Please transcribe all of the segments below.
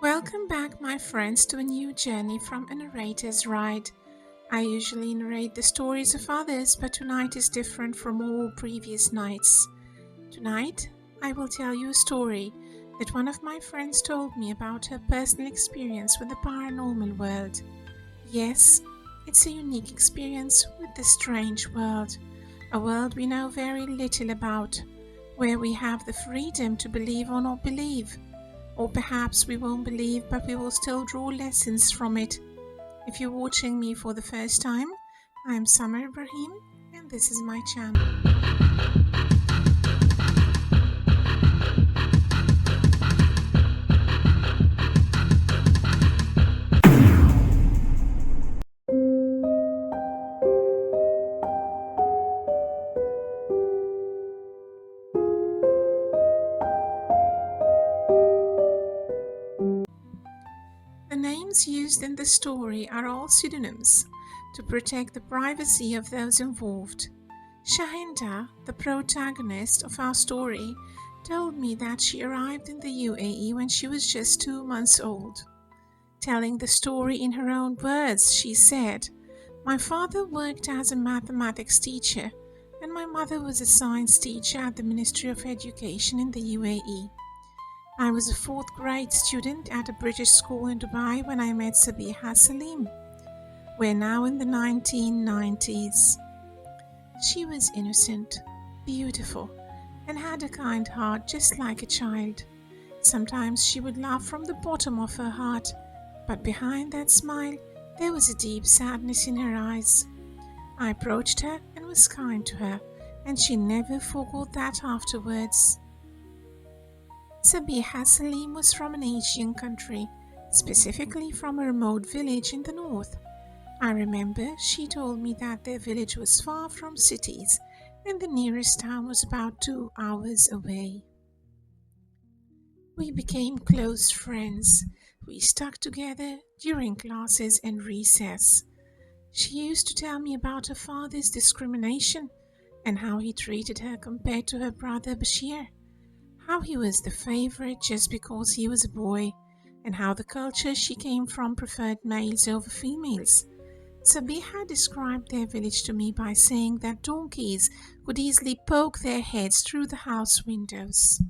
Welcome back, my friends, to a new journey from a narrator's ride. I usually narrate the stories of others, but tonight is different from all previous nights. Tonight, I will tell you a story that one of my friends told me about her personal experience with the paranormal world. Yes, it's a unique experience with the strange world, a world we know very little about, where we have the freedom to believe or not believe. Or perhaps we won't believe, but we will still draw lessons from it. If you're watching me for the first time, I'm Summer Ibrahim, and this is my channel. The names used in the story are all pseudonyms to protect the privacy of those involved. Shahenda, the protagonist of our story, told me that she arrived in the UAE when she was just 2 months old. Telling the story in her own words, she said, "My father worked as a mathematics teacher and my mother was a science teacher at the Ministry of Education in the UAE. I was a fourth grade student at a British school in Dubai when I met Sabiha Salim. We're now in the 1990s. She was innocent, beautiful, and had a kind heart just like a child. Sometimes she would laugh from the bottom of her heart, but behind that smile there was a deep sadness in her eyes. I approached her and was kind to her, and she never forgot that afterwards." Sabiha Salim was from an Asian country, specifically from a remote village in the north. I remember she told me that their village was far from cities and the nearest town was about 2 hours away. We became close friends. We stuck together during classes and recess. She used to tell me about her father's discrimination and how he treated her compared to her brother Bashir. How he was the favorite just because he was a boy, and how the culture she came from preferred males over females. Sabiha described their village to me by saying that donkeys could easily poke their heads through the house windows.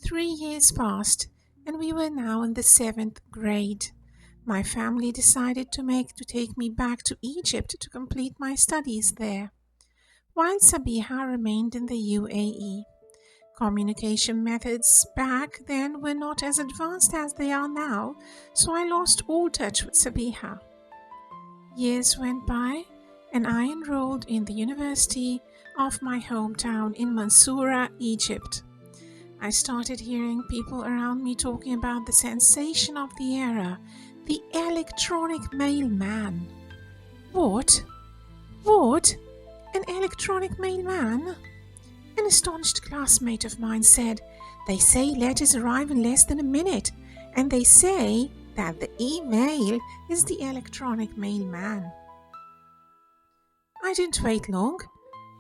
3 years passed, and we were now in the 7th grade. My family decided to take me back to Egypt to complete my studies there, while Sabiha remained in the UAE. Communication methods back then were not as advanced as they are now, so I lost all touch with Sabiha. Years went by, and I enrolled in the university of my hometown in Mansoura, Egypt. I started hearing people around me talking about the sensation of the era, the electronic mailman. What? What? An electronic mailman? An astonished classmate of mine said, "They say letters arrive in less than a minute, and they say that the email is the electronic mailman." I didn't wait long.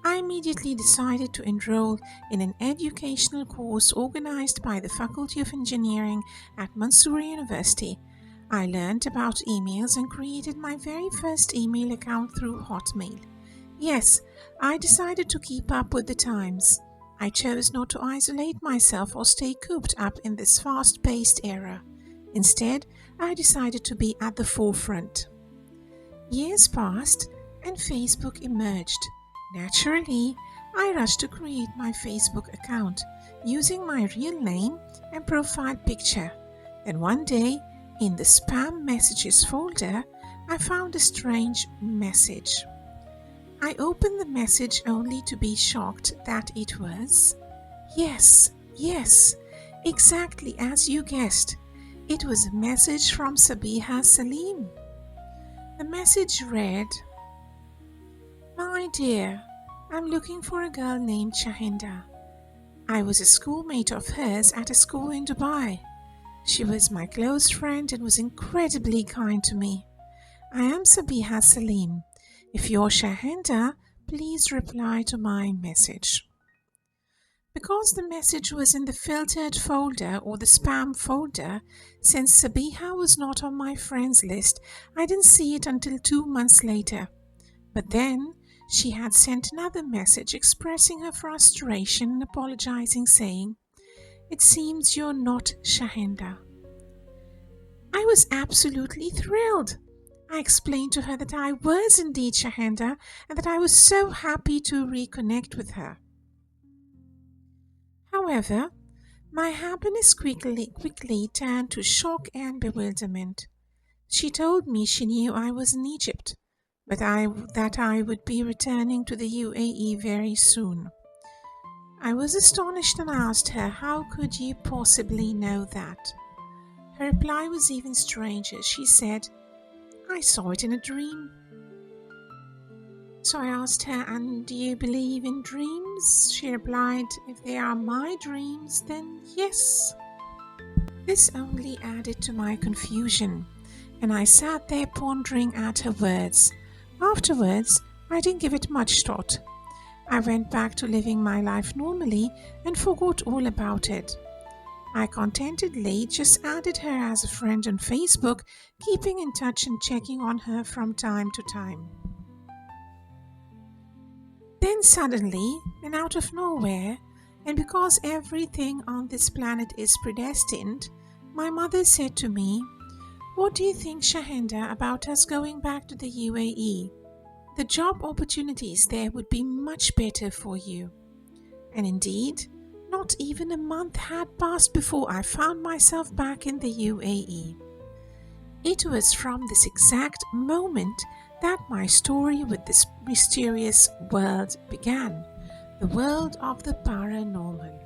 I immediately decided to enroll in an educational course organized by the Faculty of Engineering at Mansoura University. I learned about emails and created my very first email account through Hotmail. Yes, I decided to keep up with the times. I chose not to isolate myself or stay cooped up in this fast-paced era. Instead, I decided to be at the forefront. Years passed and Facebook emerged. Naturally, I rushed to create my Facebook account using my real name and profile picture. Then one day, in the spam messages folder, I found a strange message. I opened the message only to be shocked that it was, yes, exactly as you guessed. It was a message from Sabiha Salim. The message read, "My dear, I'm looking for a girl named Shahenda. I was a schoolmate of hers at a school in Dubai. She was my close friend and was incredibly kind to me. I am Sabiha Salim. If you're Shahenda, please reply to my message." Because the message was in the filtered folder or the spam folder, since Sabiha was not on my friends list, I didn't see it until 2 months later. But then she had sent another message expressing her frustration and apologizing, saying, "It seems you're not Shahenda." I was absolutely thrilled. I explained to her that I was indeed Shahenda and that I was so happy to reconnect with her. However, my happiness quickly turned to shock and bewilderment. She told me she knew I was in Egypt, but that I would be returning to the UAE very soon. I was astonished and asked her, "How could you possibly know that?" Her reply was even stranger. She said, "I saw it in a dream." So I asked her, "And do you believe in dreams?" She replied, "If they are my dreams, then yes." This only added to my confusion, and I sat there pondering at her words. Afterwards, I didn't give it much thought. I went back to living my life normally and forgot all about it. I contentedly just added her as a friend on Facebook, keeping in touch and checking on her from time to time. Then suddenly, and out of nowhere, and because everything on this planet is predestined, my mother said to me, "What do you think, Shahenda, about us going back to the UAE? The job opportunities there would be much better for you." And indeed, not even a month had passed before I found myself back in the UAE. It was from this exact moment that my story with this mysterious world began, the world of the paranormal.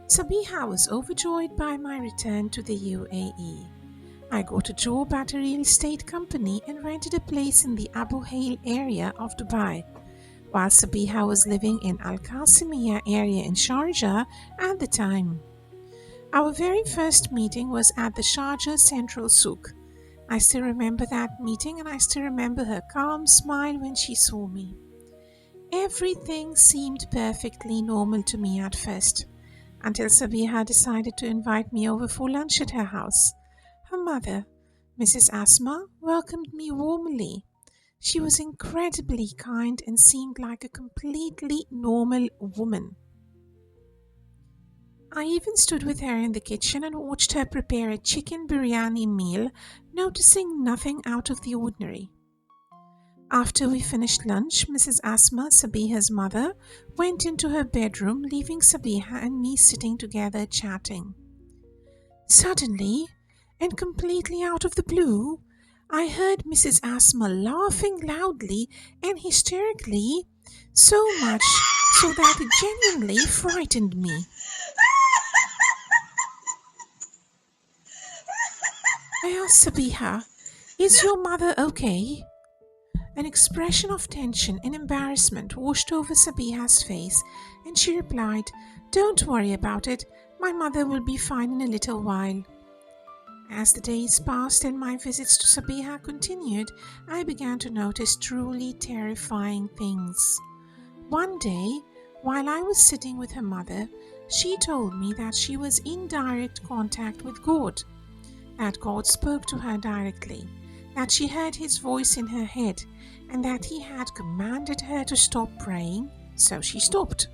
Sabiha was overjoyed by my return to the UAE. I got a job at a real estate company and rented a place in the Abu Hail area of Dubai, while Sabiha was living in Al Qasimiyya area in Sharjah at the time. Our very first meeting was at the Sharjah Central Souk. I still remember that meeting, and I still remember her calm smile when she saw me. Everything seemed perfectly normal to me at first, until Sabiha decided to invite me over for lunch at her house. Her mother, Mrs. Asma, welcomed me warmly. She was incredibly kind and seemed like a completely normal woman. I even stood with her in the kitchen and watched her prepare a chicken biryani meal, noticing nothing out of the ordinary. After we finished lunch, Mrs. Asma, Sabiha's mother, went into her bedroom, leaving Sabiha and me sitting together chatting. Suddenly, and completely out of the blue, I heard Mrs. Asma laughing loudly and hysterically, so much so that it genuinely frightened me. I asked Sabiha, "Is your mother okay?" An expression of tension and embarrassment washed over Sabiha's face, and she replied, "Don't worry about it. My mother will be fine in a little while." As the days passed and my visits to Sabiha continued, I began to notice truly terrifying things. One day, while I was sitting with her mother, she told me that she was in direct contact with God, that God spoke to her directly, that she heard his voice in her head, and that he had commanded her to stop praying, so she stopped.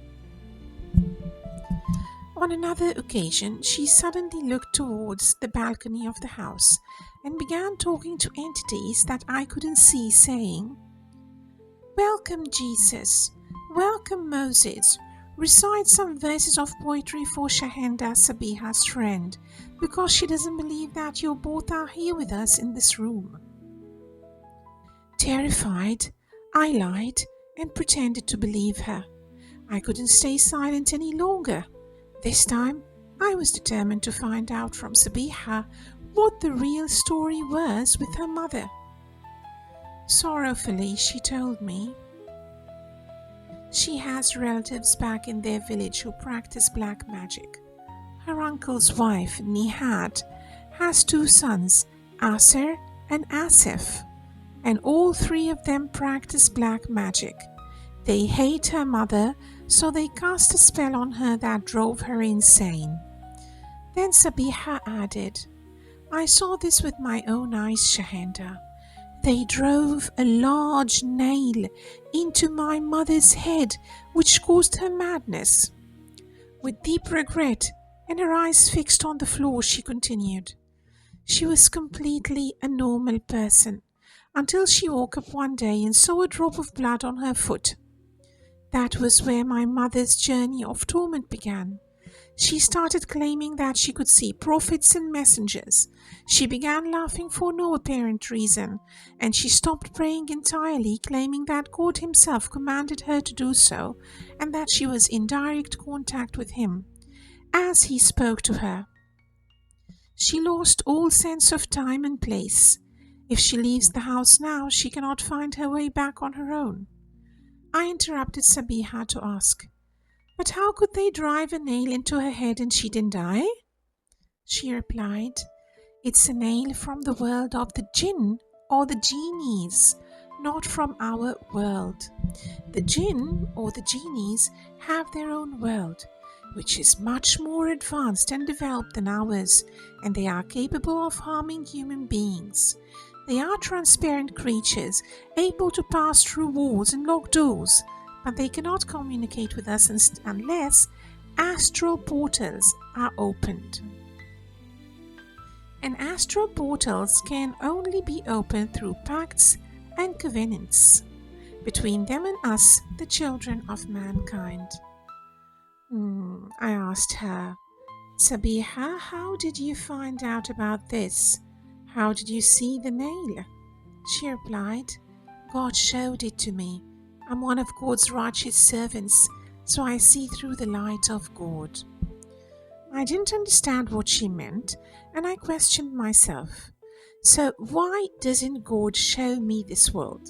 On another occasion, she suddenly looked towards the balcony of the house and began talking to entities that I couldn't see, saying, "Welcome, Jesus. Welcome, Moses. Recite some verses of poetry for Shahenda, Sabiha's friend, because she doesn't believe that you both are here with us in this room." Terrified, I lied and pretended to believe her. I couldn't stay silent any longer. This time, I was determined to find out from Sabiha what the real story was with her mother. Sorrowfully, she told me she has relatives back in their village who practice black magic. Her uncle's wife, Nihad, has 2 sons, Aser and Asif, and all 3 of them practice black magic. They hate her mother, so they cast a spell on her that drove her insane. Then Sabiha added, I saw this with my own eyes, Shahenda. They drove a large nail into my mother's head, which caused her madness. With deep regret and her eyes fixed on the floor, she continued, She was completely a normal person until she woke up one day and saw a drop of blood on her foot. That was where my mother's journey of torment began. She started claiming that she could see prophets and messengers. She began laughing for no apparent reason, and she stopped praying entirely, claiming that God Himself commanded her to do so, and that she was in direct contact with Him, as He spoke to her. She lost all sense of time and place. If she leaves the house now, she cannot find her way back on her own. I interrupted Sabiha to ask, But how could they drive a nail into her head and she didn't die? She replied, It's a nail from the world of the jinn or the genies, not from our world. The jinn or the genies have their own world, which is much more advanced and developed than ours, and they are capable of harming human beings. They are transparent creatures, able to pass through walls and lock doors, but they cannot communicate with us unless astral portals are opened. And astral portals can only be opened through pacts and covenants between them and us, the children of mankind. I asked her, Sabiha, how did you find out about this? How did you see the nail? She replied, God showed it to me. I'm one of God's righteous servants, so I see through the light of God. I didn't understand what she meant, and I questioned myself. So why doesn't God show me this world?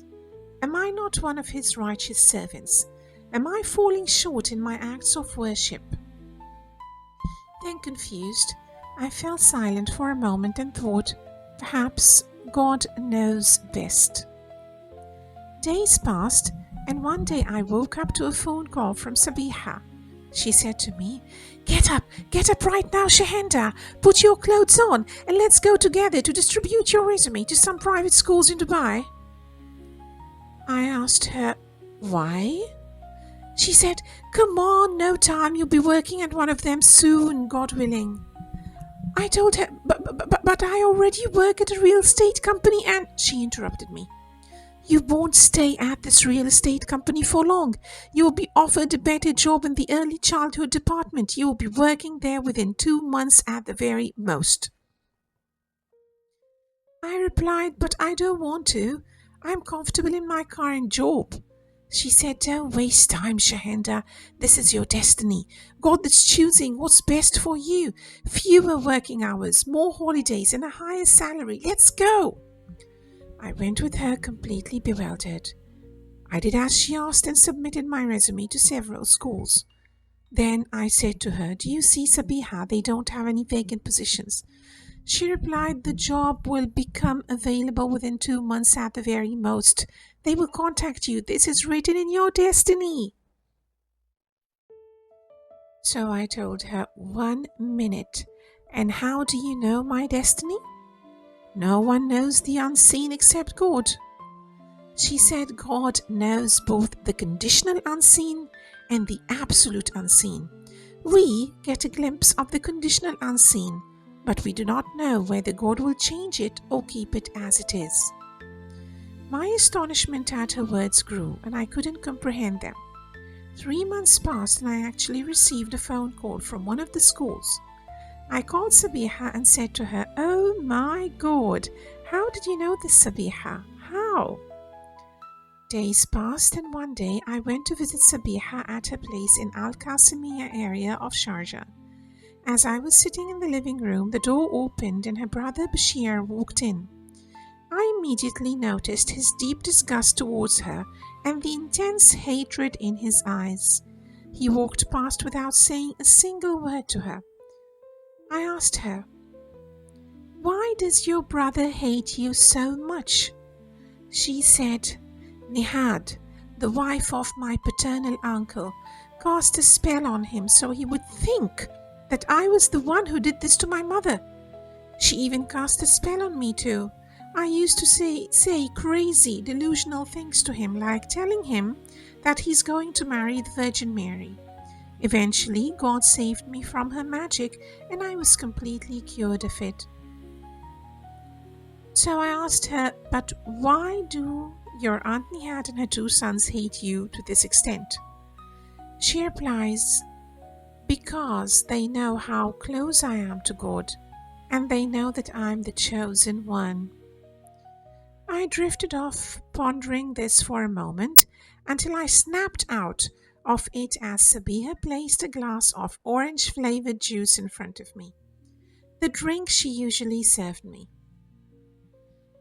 Am I not one of His righteous servants? Am I falling short in my acts of worship? Then, confused, I fell silent for a moment and thought, perhaps God knows best. Days passed, and one day I woke up to a phone call from Sabiha. She said to me, Get up right now, Shahenda. Put your clothes on and let's go together to distribute your resume to some private schools in Dubai. I asked her, why? She said, Come on, no time, you'll be working at one of them soon, God willing. I told her, but I already work at a real estate company and... She interrupted me. You won't stay at this real estate company for long. You will be offered a better job in the early childhood department. You will be working there within 2 months at the very most. I replied, but I don't want to. I'm comfortable in my current job. She said, Don't waste time, Shahenda. This is your destiny. God is choosing what's best for you. Fewer working hours, more holidays, and a higher salary. Let's go. I went with her completely bewildered. I did as she asked and submitted my resume to several schools. Then I said to her, Do you see, Sabiha, they don't have any vacant positions. She replied, The job will become available within 2 months at the very most. They will contact you. This is written in your destiny. So I told her, 1 minute. And how do you know my destiny? No one knows the unseen except God. She said God knows both the conditional unseen and the absolute unseen. We get a glimpse of the conditional unseen, but we do not know whether God will change it or keep it as it is. My astonishment at her words grew, and I couldn't comprehend them. 3 months passed, and I actually received a phone call from one of the schools. I called Sabiha and said to her, Oh my God, how did you know this, Sabiha? How? Days passed, and one day I went to visit Sabiha at her place in Al Qasimiyya area of Sharjah. As I was sitting in the living room, the door opened and her brother Bashir walked in. I immediately noticed his deep disgust towards her and the intense hatred in his eyes. He walked past without saying a single word to her. I asked her, Why does your brother hate you so much? She said, Nihad, the wife of my paternal uncle, cast a spell on him so he would think that I was the one who did this to my mother. She even cast a spell on me too. I used to say crazy, delusional things to him, like telling him that he's going to marry the Virgin Mary. Eventually, God saved me from her magic and I was completely cured of it. So I asked her, but why do your Aunt Nihat and her two sons hate you to this extent? She replies, because they know how close I am to God, and they know that I'm the chosen one. I drifted off, pondering this for a moment, until I snapped out of it as Sabiha placed a glass of orange-flavored juice in front of me, the drink she usually served me.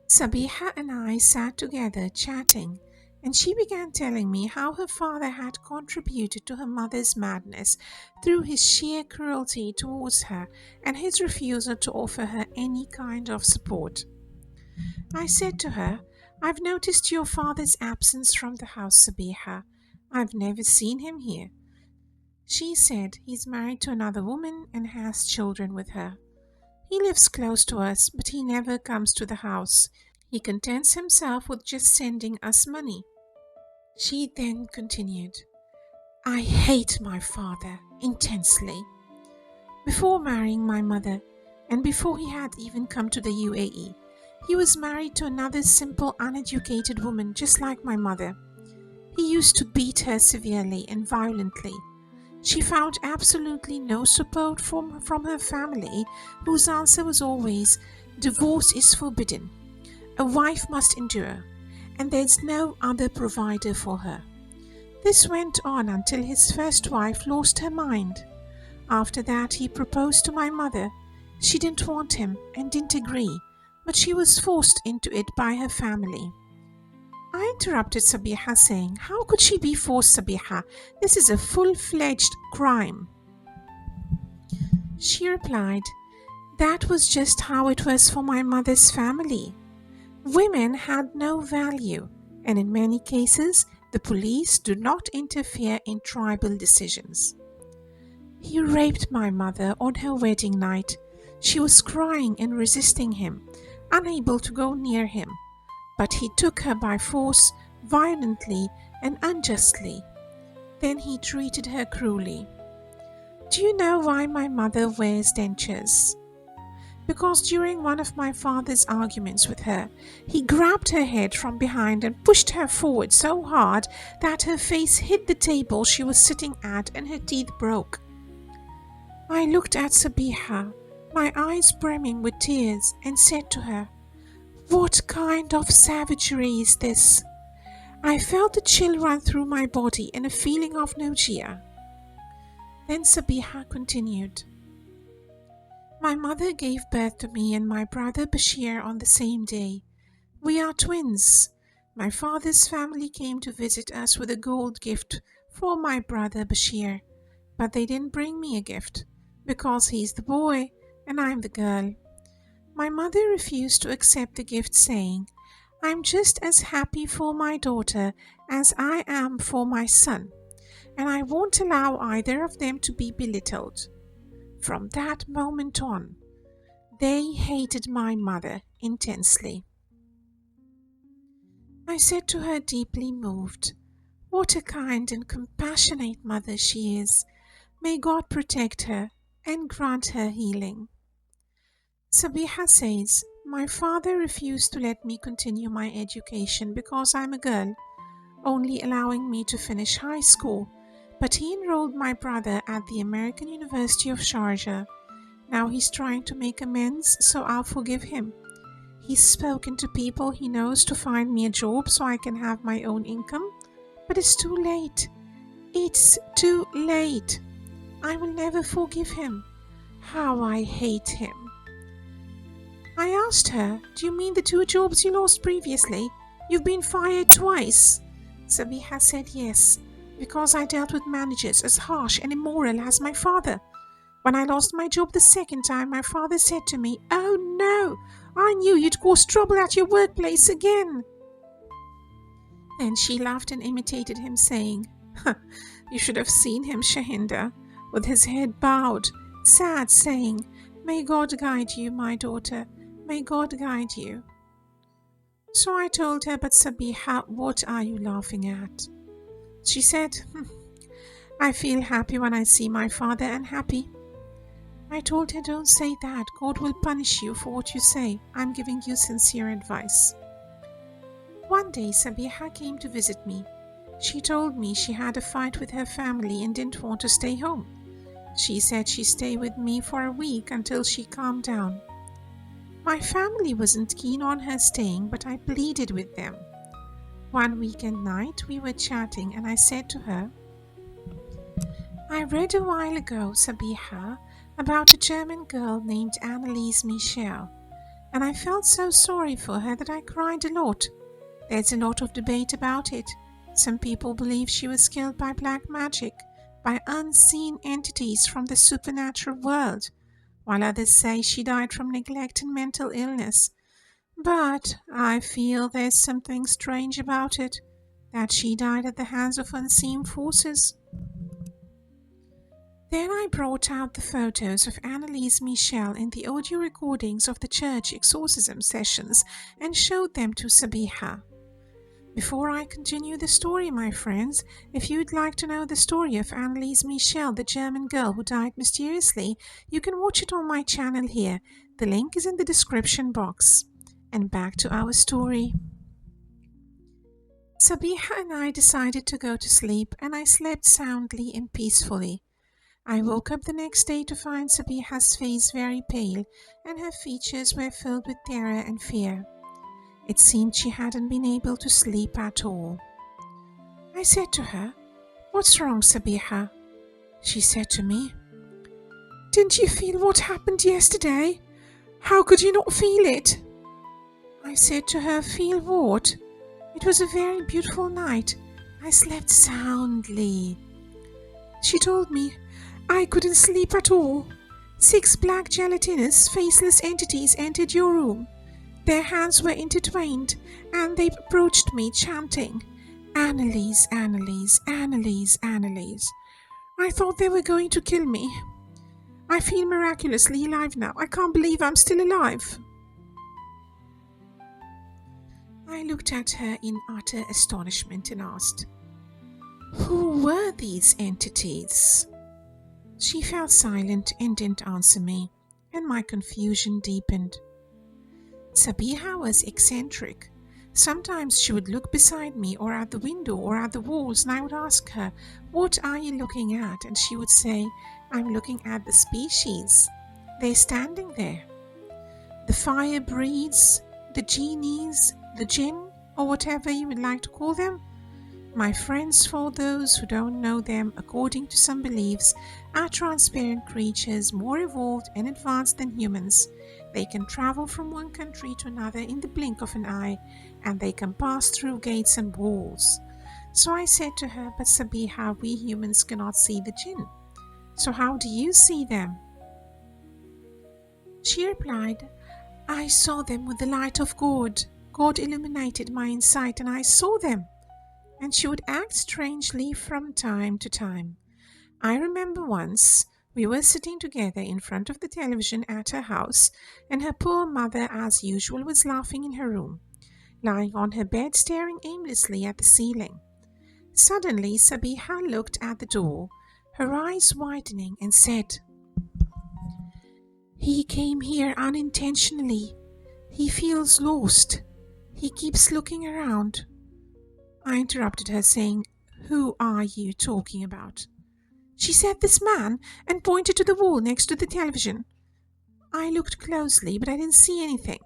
Sabiha and I sat together chatting, and she began telling me how her father had contributed to her mother's madness through his sheer cruelty towards her and his refusal to offer her any kind of support. I said to her, I've noticed your father's absence from the house, Sabiha. I've never seen him here. She said he's married to another woman and has children with her. He lives close to us, but he never comes to the house. He contents himself with just sending us money. She then continued, I hate my father intensely. Before marrying my mother, and before he had even come to the UAE, he was married to another simple, uneducated woman just like my mother. He used to beat her severely and violently. She found absolutely no support from her family, whose answer was always, divorce is forbidden. A wife must endure, and there's no other provider for her. This went on until his first wife lost her mind. After that, he proposed to my mother. She didn't want him and didn't agree, but she was forced into it by her family. I interrupted Sabiha, saying, how could she be forced, Sabiha? This is a full-fledged crime. She replied, that was just how it was for my mother's family. Women had no value, and in many cases, the police do not interfere in tribal decisions. He raped my mother on her wedding night. She was crying and resisting him, unable to go near him, but he took her by force, violently and unjustly. Then he treated her cruelly. Do you know why my mother wears dentures? Because during one of my father's arguments with her, he grabbed her head from behind and pushed her forward so hard that her face hit the table she was sitting at and her teeth broke. I looked at Sabiha, my eyes brimming with tears, and said to her, what kind of savagery is this? I felt a chill run through my body and a feeling of nausea. Then Sabiha continued, my mother gave birth to me and my brother Bashir on the same day. We are twins. My father's family came to visit us with a gold gift for my brother Bashir, but they didn't bring me a gift because he's the boy and I'm the girl. My mother refused to accept the gift, saying, I'm just as happy for my daughter as I am for my son, and I won't allow either of them to be belittled. From that moment on, they hated my mother intensely. I said to her, deeply moved, what a kind and compassionate mother she is. May God protect her and grant her healing. Sabiha says, my father refused to let me continue my education because I'm a girl, only allowing me to finish high school, but he enrolled my brother at the American University of Sharjah. Now he's trying to make amends, so I'll forgive him. He's spoken to people he knows to find me a job so I can have my own income, but it's too late. It's too late. I will never forgive him. How I hate him. I asked her, do you mean the 2 jobs you lost previously? You've been fired twice. Sabiha said yes, because I dealt with managers as harsh and immoral as my father. When I lost my job the second time, my father said to me, oh no, I knew you'd cause trouble at your workplace again. Then she laughed and imitated him, saying, "Huh, you should have seen him, Shahenda, with his head bowed, sad, saying, 'May God guide you, my daughter, may God guide you.'" So I told her, "But Sabiha, what are you laughing at?" She said, "I feel happy when I see my father unhappy." I told her, "Don't say that. God will punish you for what you say. I'm giving you sincere advice." One day, Sabiha came to visit me. She told me she had a fight with her family and didn't want to stay home. She said she'd stay with me for a week until she calmed down. My family wasn't keen on her staying, but I pleaded with them. One weekend night, we were chatting and I said to her, "I read a while ago, Sabiha, about a German girl named Anneliese Michel, and I felt so sorry for her that I cried a lot. There's a lot of debate about it. Some people believe she was killed by black magic, by unseen entities from the supernatural world, while others say she died from neglect and mental illness. But I feel there's something strange about it, that she died at the hands of unseen forces." Then I brought out the photos of Anneliese Michel and the audio recordings of the church exorcism sessions and showed them to Sabiha. Before I continue the story, my friends, if you'd like to know the story of Anneliese Michel, the German girl who died mysteriously, you can watch it on my channel here. The link is in the description box. And back to our story. Sabiha and I decided to go to sleep, and I slept soundly and peacefully. I woke up the next day to find Sabiha's face very pale, and her features were filled with terror and fear. It seemed she hadn't been able to sleep at all. I said to her, "What's wrong, Sabiha?" She said to me, "Didn't you feel what happened yesterday? How could you not feel it?" I said to her, "Feel what? It was a very beautiful night. I slept soundly." She told me, "I couldn't sleep at all. 6 black gelatinous, faceless entities entered your room. Their hands were intertwined, and they approached me chanting, 'Anneliese, Anneliese, Anneliese, Anneliese.' I thought they were going to kill me. I feel miraculously alive now. I can't believe I'm still alive." I looked at her in utter astonishment and asked, "Who were these entities?" She fell silent and didn't answer me, and my confusion deepened. Sabiha was eccentric. Sometimes she would look beside me or at the window or at the walls, and I would ask her, "What are you looking at?" And she would say, "I'm looking at the species. They're standing there. The fire breeds, the genies, the jinn, or whatever you would like to call them. My friends, for those who don't know them, according to some beliefs, are transparent creatures more evolved and advanced than humans. They can travel from one country to another in the blink of an eye, and they can pass through gates and walls." So I said to her, "But Sabiha, we humans cannot see the jinn. So how do you see them?" She replied, "I saw them with the light of God. God illuminated my insight and I saw them." And she would act strangely from time to time. I remember once we were sitting together in front of the television at her house, and her poor mother, as usual, was laughing in her room, lying on her bed staring aimlessly at the ceiling. Suddenly, Sabiha looked at the door, her eyes widening, and said, "He came here unintentionally. He feels lost. He keeps looking around." I interrupted her, saying, "Who are you talking about?" She said, "This man," and pointed to the wall next to the television. I looked closely, but I didn't see anything.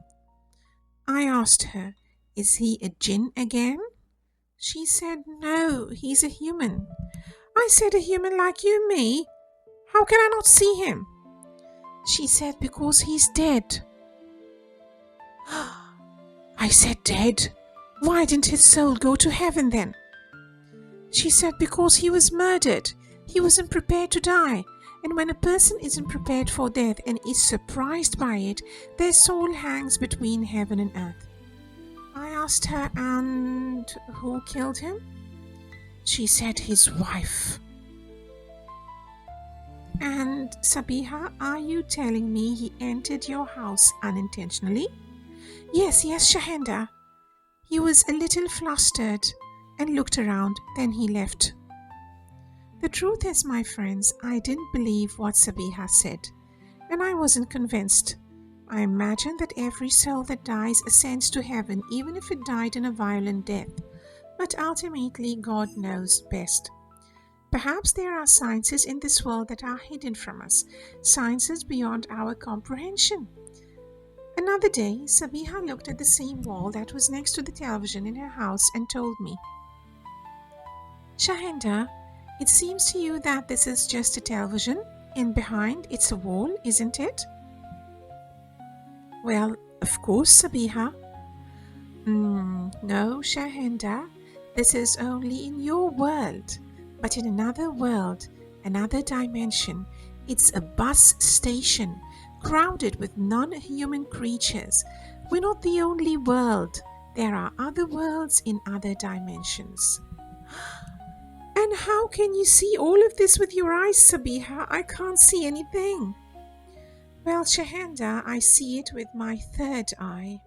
I asked her, "Is he a jinn again?" She said, "No, he's a human." I said, "A human like you and me? How can I not see him?" She said, "Because he's dead." I said, "Dead? Why didn't his soul go to heaven then?" She said, "Because he was murdered. He wasn't prepared to die. And when a person isn't prepared for death and is surprised by it, their soul hangs between heaven and earth." I asked her, and who killed him? She said his wife. And Sabiha, are you telling me he entered your house unintentionally? Yes, yes, Shahenda. He was a little flustered and looked around, then he left. The truth is, my friends, I didn't believe what Sabiha said, and I wasn't convinced. I imagine that every soul that dies ascends to heaven, even if it died in a violent death. But ultimately, God knows best. Perhaps there are sciences in this world that are hidden from us, sciences beyond our comprehension. Another day, Sabiha looked at the same wall that was next to the television in her house and told me, Shahenda, it seems to you that this is just a television, and behind it's a wall, isn't it? Well, of course, Sabiha. No, Shahenda, this is only in your world. But in another world, another dimension, it's a bus station, crowded with non-human creatures. We're not the only world. There are other worlds in other dimensions. And how can you see all of this with your eyes, Sabiha? I can't see anything. Well, Shahenda, I see it with my third eye.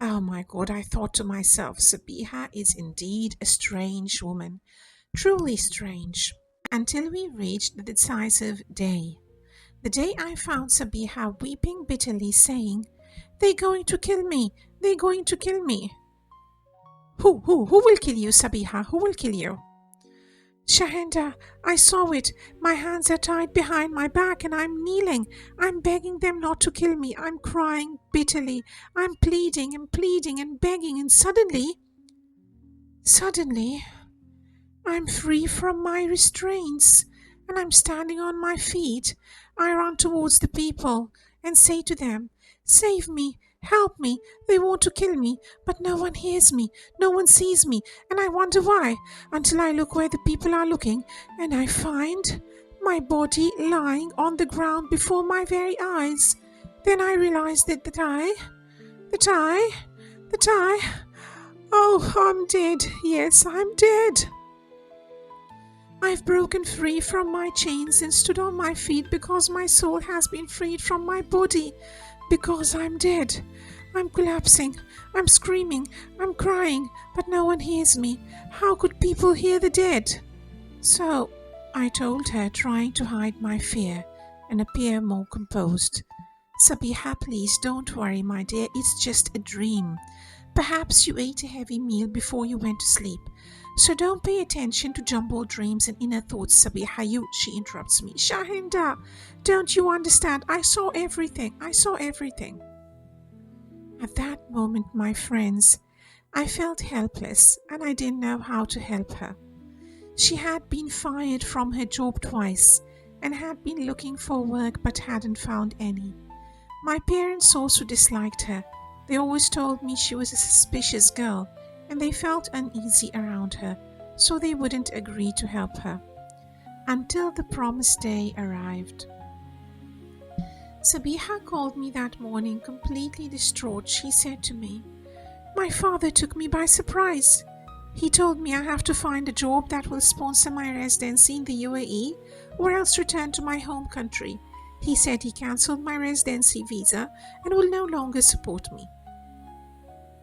Oh my God, I thought to myself, Sabiha is indeed a strange woman, truly strange, until we reached the decisive day. The day I found Sabiha weeping bitterly, saying, They're going to kill me, they're going to kill me. Who will kill you, Sabiha? Who will kill you? Shahenda, I saw it. My hands are tied behind my back and I'm kneeling. I'm begging them not to kill me. I'm crying bitterly. I'm pleading and begging, and suddenly, I'm free from my restraints and I'm standing on my feet. I run towards the people and say to them, Save me, help me, they want to kill me, but no one hears me, no one sees me, and I wonder why, until I look where the people are looking and I find my body lying on the ground before my very eyes. Then I realize that I, oh, I'm dead. Yes, I'm dead. I've broken free from my chains and stood on my feet because my soul has been freed from my body. Because I'm dead. I'm collapsing. I'm screaming. I'm crying. But no one hears me. How could people hear the dead? So I told her, trying to hide my fear and appear more composed. Sabiha, please don't worry, my dear. It's just a dream. Perhaps you ate a heavy meal before you went to sleep. So don't pay attention to jumbled dreams and inner thoughts, Sabiha. She interrupts me. Shahenda, don't you understand? I saw everything. I saw everything. At that moment, my friends, I felt helpless and I didn't know how to help her. She had been fired from her job twice and had been looking for work but hadn't found any. My parents also disliked her. They always told me she was a suspicious girl and they felt uneasy around her, so they wouldn't agree to help her. Until the promised day arrived. Sabiha called me that morning completely distraught. She said to me, My father took me by surprise. He told me I have to find a job that will sponsor my residency in the UAE or else return to my home country. He said he cancelled my residency visa and will no longer support me.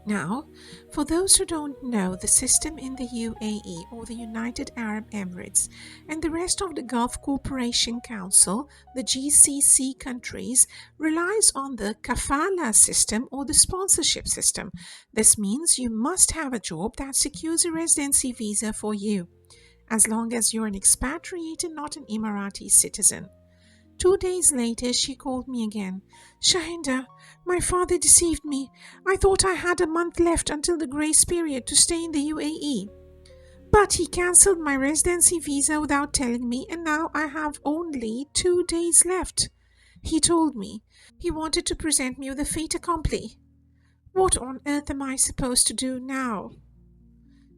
Now, for those who don't know, the system in the UAE or the United Arab Emirates and the rest of the Gulf Cooperation Council, the GCC countries, relies on the kafala system or the sponsorship system. This means you must have a job that secures a residency visa for you, as long as you're an expatriate and not an Emirati citizen. 2 days later, she called me again. Shahenda, my father deceived me. I thought I had a month left until the grace period to stay in the UAE. But he cancelled my residency visa without telling me, and now I have only 2 days left. He told me he wanted to present me with a fait accompli. What on earth am I supposed to do now?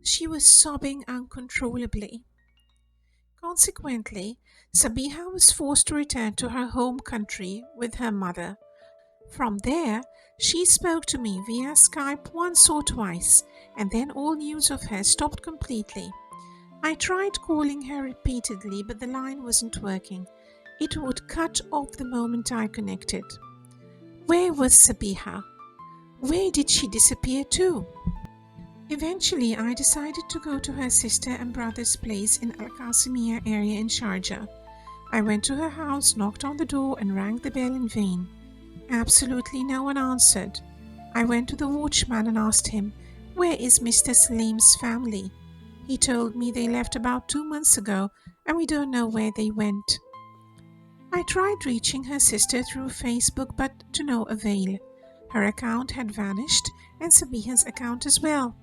She was sobbing uncontrollably. Consequently, Sabiha was forced to return to her home country with her mother. From there, she spoke to me via Skype once or twice, and then all news of her stopped completely. I tried calling her repeatedly, but the line wasn't working. It would cut off the moment I connected. Where was Sabiha? Where did she disappear to? Eventually, I decided to go to her sister and brother's place in Al Qasimiyya area in Sharjah. I went to her house, knocked on the door, and rang the bell in vain. Absolutely no one answered. I went to the watchman and asked him, "Where is Mr. Salim's family?" He told me they left about 2 months ago and we don't know where they went. I tried reaching her sister through Facebook, but to no avail. Her account had vanished and Sabiha's account as well.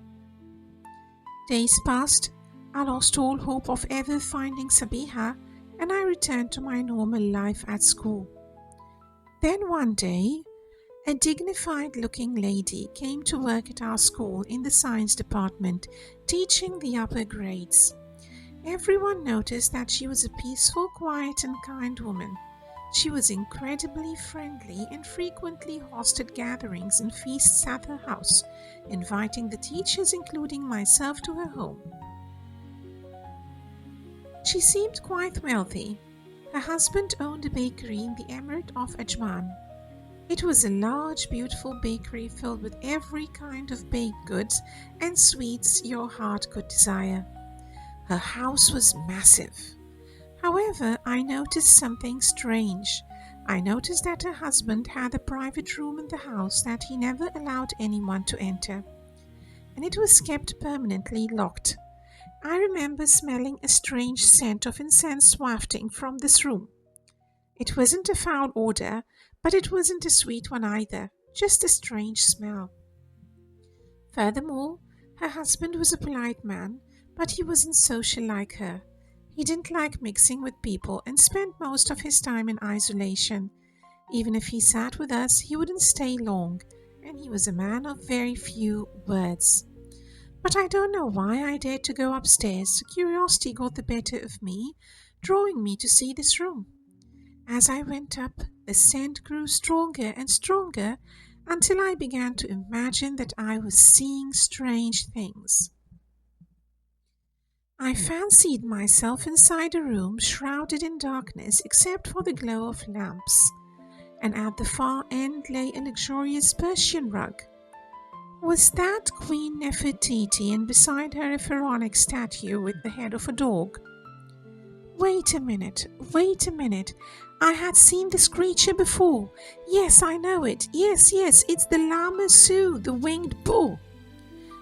Days passed. I lost all hope of ever finding Sabiha and I returned to my normal life at school. Then one day, a dignified-looking lady came to work at our school in the science department, teaching the upper grades. Everyone noticed that she was a peaceful, quiet, and kind woman. She was incredibly friendly and frequently hosted gatherings and feasts at her house, inviting the teachers, including myself, to her home. She seemed quite wealthy. Her husband owned a bakery in the Emirate of Ajman. It was a large, beautiful bakery filled with every kind of baked goods and sweets your heart could desire. Her house was massive. However, I noticed something strange. I noticed that her husband had a private room in the house that he never allowed anyone to enter, and it was kept permanently locked. I remember smelling a strange scent of incense wafting from this room. It wasn't a foul odor, but it wasn't a sweet one either, just a strange smell. Furthermore, her husband was a polite man, but he wasn't social like her. He didn't like mixing with people and spent most of his time in isolation. Even if he sat with us, he wouldn't stay long, and he was a man of very few words. But I don't know why I dared to go upstairs. Curiosity got the better of me, drawing me to see this room. As I went up, the scent grew stronger and stronger until I began to imagine that I was seeing strange things. I fancied myself inside a room shrouded in darkness except for the glow of lamps, and at the far end lay a luxurious Persian rug. Was that Queen Nefertiti, and beside her a pharaonic statue with the head of a dog? Wait a minute. I had seen this creature before. Yes, I know it. Yes, it's the Lama Su, the winged bull.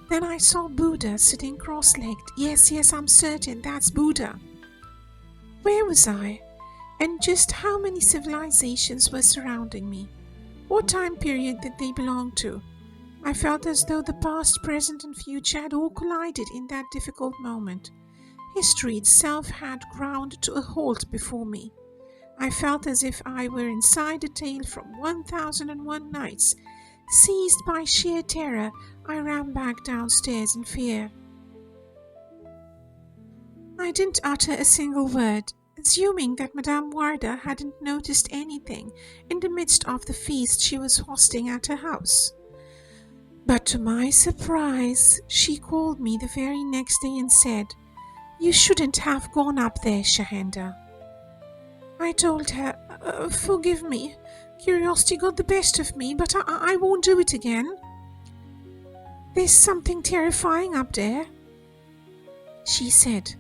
Then I saw Buddha sitting cross-legged. Yes, I'm certain that's Buddha. Where was I? And just how many civilizations were surrounding me? What time period did they belong to? I felt as though the past, present, and future had all collided in that difficult moment. History itself had ground to a halt before me. I felt as if I were inside a tale from 1001 Nights. Seized by sheer terror, I ran back downstairs in fear. I didn't utter a single word, assuming that Madame Warda hadn't noticed anything in the midst of the feast she was hosting at her house. But to my surprise, she called me the very next day and said, "You shouldn't have gone up there, Shahenda." I told her, "Forgive me. Curiosity got the best of me, but I won't do it again. There's something terrifying up there." She said,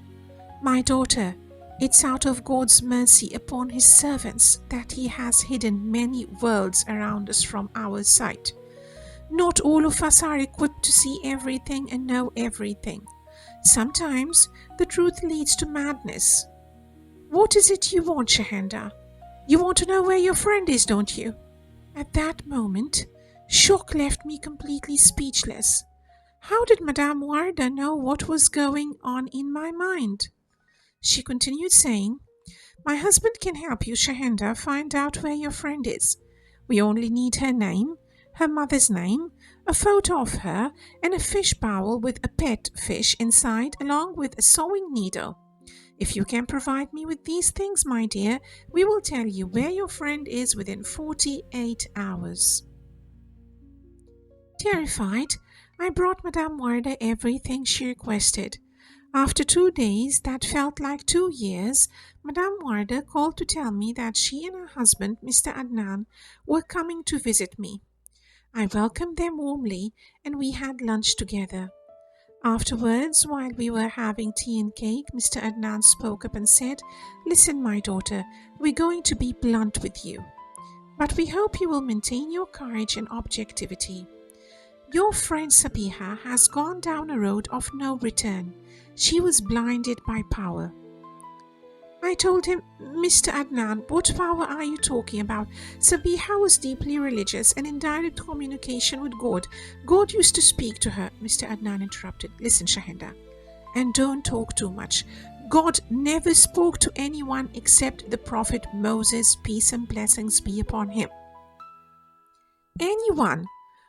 "My daughter, it's out of God's mercy upon His servants that He has hidden many worlds around us from our sight. Not all of us are equipped to see everything and know everything. Sometimes the truth leads to madness. What is it you want, Shahenda? You want to know where your friend is, don't you?" At that moment, shock left me completely speechless. How did Madame Warda know what was going on in my mind? She continued saying, "My husband can help you, Shahenda, find out where your friend is. We only need her name, her mother's name, a photo of her, and a fish bowl with a pet fish inside, along with a sewing needle. If you can provide me with these things, my dear, we will tell you where your friend is within 48 hours. Terrified, I brought Madame Warda everything she requested. After 2 days that felt like 2 years, Madame Warda called to tell me that she and her husband, Mr. Adnan, were coming to visit me. I welcomed them warmly and we had lunch together. Afterwards, while we were having tea and cake, Mr. Adnan spoke up and said, "Listen, my daughter, we're going to be blunt with you, but we hope you will maintain your courage and objectivity. Your friend Sabiha has gone down a road of no return. She was blinded by power." I told him, "Mr. Adnan, what power are you talking about? Sabiha was deeply religious and in direct communication with God. God used to speak to her." Mr. Adnan interrupted. "Listen, Shahenda, and don't talk too much. God never spoke to anyone except the Prophet Moses, peace and blessings be upon him. Anyone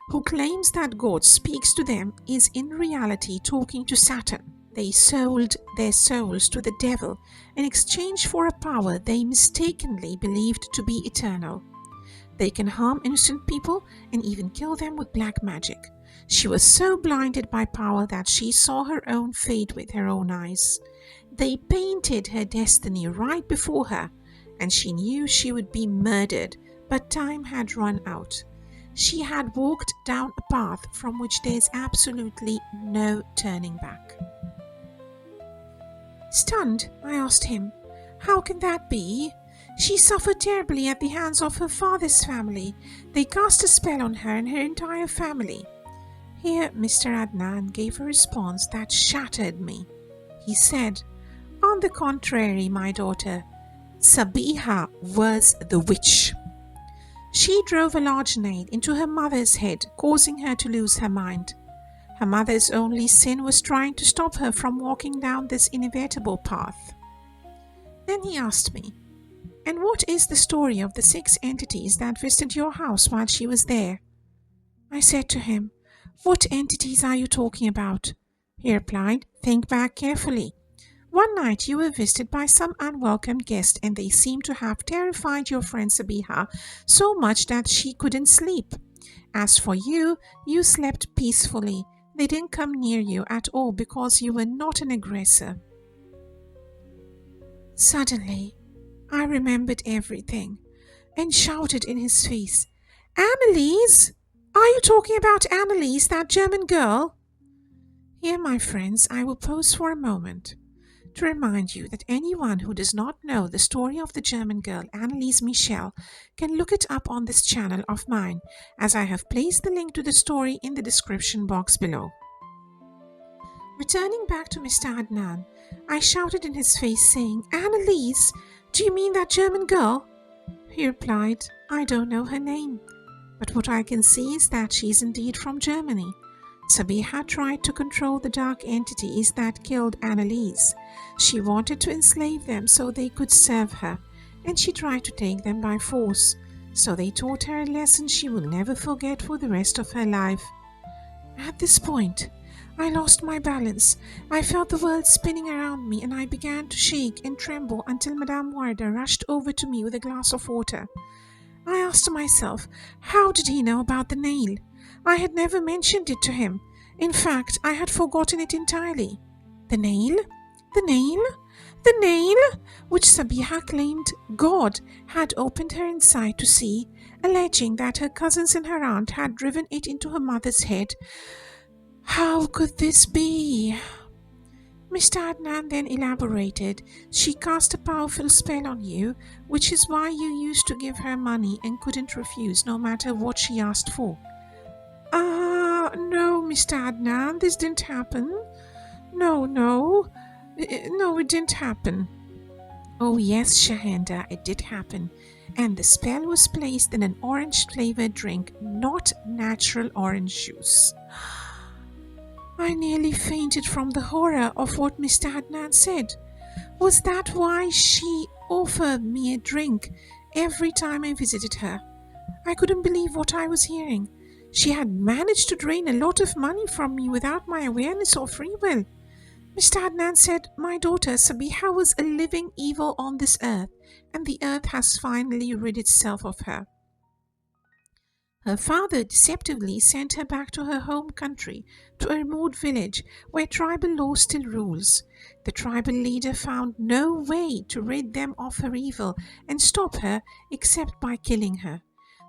who claims that God speaks to them is in reality talking to Satan. They sold their souls to the devil in exchange for a power they mistakenly believed to be eternal. They can harm innocent people and even kill them with black magic. She was so blinded by power that she saw her own fate with her own eyes. They painted her destiny right before her, and she knew she would be murdered, but time had run out. She had walked down a path from which there is absolutely no turning back." Stunned, I asked him, "How can that be? She suffered terribly at the hands of her father's family. They cast a spell on her and her entire family." Here Mr. Adnan gave a response that shattered me. He said, "On the contrary, my daughter, Sabiha was the witch. She drove a large nail into her mother's head, causing her to lose her mind. Her mother's only sin was trying to stop her from walking down this inevitable path." Then he asked me, "And what is the story of the 6 entities that visited your house while she was there?" I said to him, "What entities are you talking about?" He replied, "Think back carefully. One night you were visited by some unwelcome guest and they seemed to have terrified your friend Sabiha so much that she couldn't sleep. As for you, you slept peacefully. They didn't come near you at all because you were not an aggressor." Suddenly, I remembered everything and shouted in his face, "Anneliese! Are you talking about Anneliese, that German girl?" Here, my friends, I will pause for a moment to remind you that anyone who does not know the story of the German girl Anneliese Michel can look it up on this channel of mine, as I have placed the link to the story in the description box below. Returning back to Mr. Adnan, I shouted in his face saying, "Anneliese, do you mean that German girl?" He replied, "I don't know her name, but what I can see is that she is indeed from Germany. Sabiha tried to control the dark entities that killed Anneliese. She wanted to enslave them so they could serve her, and she tried to take them by force. So they taught her a lesson she will never forget for the rest of her life." At this point, I lost my balance. I felt the world spinning around me and I began to shake and tremble until Madame Warda rushed over to me with a glass of water. I asked myself, how did he know about the nail? I had never mentioned it to him. In fact, I had forgotten it entirely. The nail? The nail? The nail? Which Sabiha claimed God had opened her inside to see, alleging that her cousins and her aunt had driven it into her mother's head. How could this be? Mr. Adnan then elaborated, "She cast a powerful spell on you, which is why you used to give her money and couldn't refuse no matter what she asked for." No, Mr. Adnan, this didn't happen. No, it didn't happen." "Oh yes, Shahenda, it did happen. And the spell was placed in an orange-flavored drink, not natural orange juice." I nearly fainted from the horror of what Mr. Adnan said. Was that why she offered me a drink every time I visited her? I couldn't believe what I was hearing. She had managed to drain a lot of money from me without my awareness or free will. Mr. Adnan said, "My daughter Sabiha was a living evil on this earth, and the earth has finally rid itself of her. Her father deceptively sent her back to her home country, to a remote village where tribal law still rules. The tribal leader found no way to rid them of her evil and stop her except by killing her.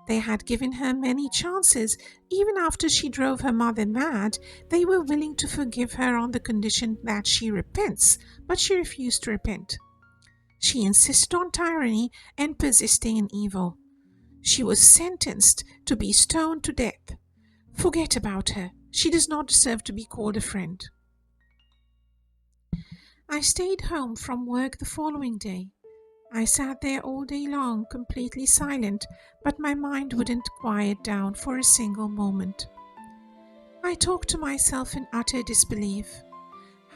They had given her many chances. Even after she drove her mother mad, they were willing to forgive her on the condition that she repents, but she refused to repent. She insisted on tyranny and persisting in evil. She was sentenced to be stoned to death. Forget about her. She does not deserve to be called a friend." I stayed home from work the following day. I sat there all day long, completely silent, but my mind wouldn't quiet down for a single moment. I talked to myself in utter disbelief.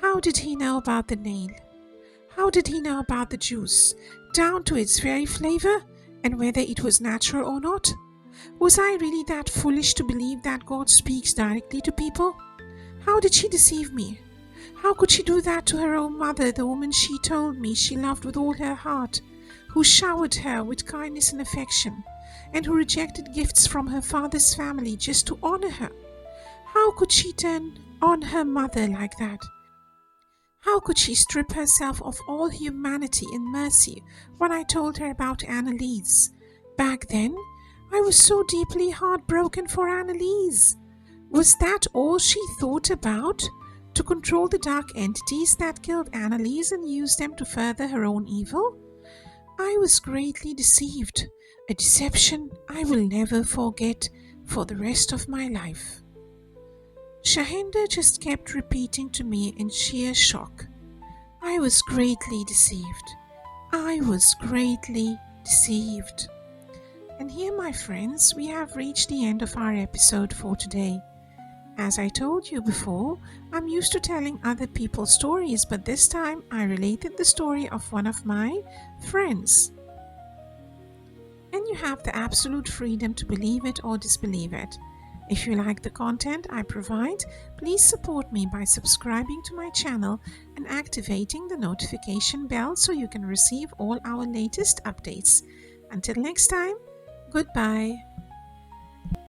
How did he know about the nail? How did he know about the juice, down to its very flavor, and whether it was natural or not? Was I really that foolish to believe that God speaks directly to people? How did she deceive me? How could she do that to her own mother, the woman she told me she loved with all her heart, who showered her with kindness and affection, and who rejected gifts from her father's family just to honor her? How could she turn on her mother like that? How could she strip herself of all humanity and mercy when I told her about Annalise? Back then, I was so deeply heartbroken for Annalise. Was that all she thought about? To control the dark entities that killed Annalise and use them to further her own evil? I was greatly deceived, a deception I will never forget for the rest of my life. Shahenda just kept repeating to me in sheer shock, "I was greatly deceived. I was greatly deceived." And here, my friends, we have reached the end of our episode for today. As I told you before, I'm used to telling other people's stories, but this time I related the story of one of my friends. And you have the absolute freedom to believe it or disbelieve it. If you like the content I provide, please support me by subscribing to my channel and activating the notification bell so you can receive all our latest updates. Until next time, goodbye.